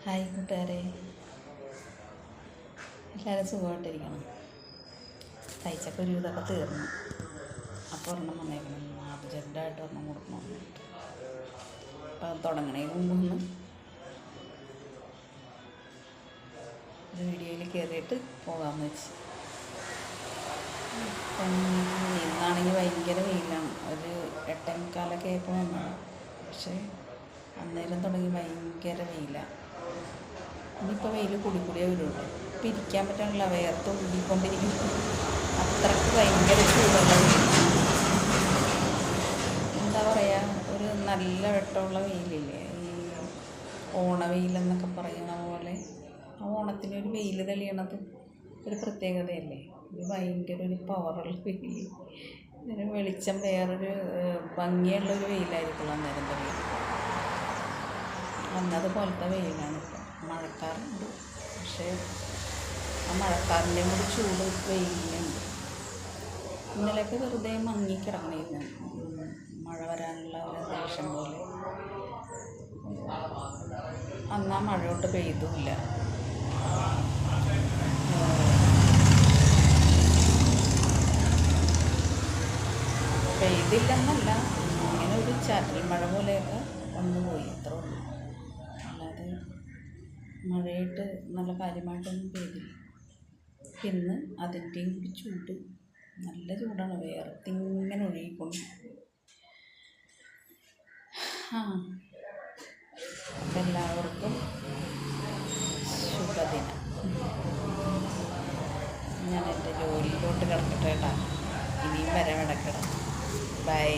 Hi കൂട്ടുകാരെ, എല്ലാവരും സുഖമായിട്ടിരിക്കണം. തയ്ച്ചപ്പോൾ ഒരു ഇതൊക്കെ തീർന്നു. അപ്പോൾ ഒരെണ്ണം വന്നേക്കണം, അർജൻറ്റായിട്ട് ഒരെണ്ണം കൊടുക്കണം. അപ്പോൾ അത് തുടങ്ങണതിന് മുമ്പ് ഒരു വീഡിയോയിൽ കയറിയിട്ട് പോകാമെന്ന് വെച്ച്. ഇപ്പം ഇന്നാണെങ്കിൽ ഭയങ്കര വെയിലാണ്. ഒരു 8:45 ആയപ്പോൾ വന്നതാണ്. പക്ഷേ അന്നേരം തുടങ്ങി ഭയങ്കര വെയിലാണ്. ഇനിയിപ്പോൾ വെയിൽ കൂടിക്കൂടിയേ വരുള്ളൂ. ഇപ്പം ഇരിക്കാൻ പറ്റാനുള്ള വേർത്ത് ഉള്ളിക്കൊണ്ടിരിക്കുന്നു. അത്രയ്ക്ക് ഭയങ്കര ചൂടുള്ള വെയിൽ. എന്താ പറയുക, ഒരു നല്ല വെട്ടമുള്ള വെയിലില്ലേ, ഈ ഓണവെയിലെന്നൊക്കെ പറയുന്ന പോലെ. ആ ഓണത്തിനൊരു വെയിൽ തെളിയണത് ഒരു പ്രത്യേകതയല്ലേ. ഇത് ഭയങ്കര ഒരു പവറുള്ള വെയിൽ. ഇതിന് വെളിച്ചം വേറൊരു ഭംഗിയുള്ളൊരു വെയിലായിരിക്കുള്ളൂ അന്നേരം തെളിയും. അന്നതുപോലത്തെ വെയിലാണ്. ഇപ്പം മഴക്കാറുണ്ട്, പക്ഷേ ആ മഴക്കാറിൻ്റെ കൂടി ചൂട് വെയിലുണ്ട്. ഇന്നലെയൊക്കെ വെറുതെ മങ്ങിക്കിടക്കണമായിരുന്നു, മഴ വരാനുള്ള ഒരു അന്തരീക്ഷം പോലെ. അന്ന് ആ മഴയോട്ട് പെയ്തുമില്ല. പെയ്തില്ലെന്നല്ല, ഇങ്ങനെ ഒരു ചാറ്റൽ മഴ പോലെയൊക്കെ വന്നു പോയി, അത്ര ഉള്ളൂ. അല്ലാതെ മഴയായിട്ട് നല്ല കാര്യമായിട്ടൊന്നും പെയ്തില്ല. ഇന്ന് അതിൻ്റെയും കൂടി ചൂട്, നല്ല ചൂടാണ്, വേർത്തിങ്ങനെ ഒഴുകിക്കൊണ്ട്. അപ്പം എല്ലാവർക്കും ശുഭദിനം. ഞാൻ എൻ്റെ ജോലിയിലോട്ട് കിടക്കട്ടെ കേട്ടോ. ഇനിയും വരാൻ കിടക്കണം. ബൈ.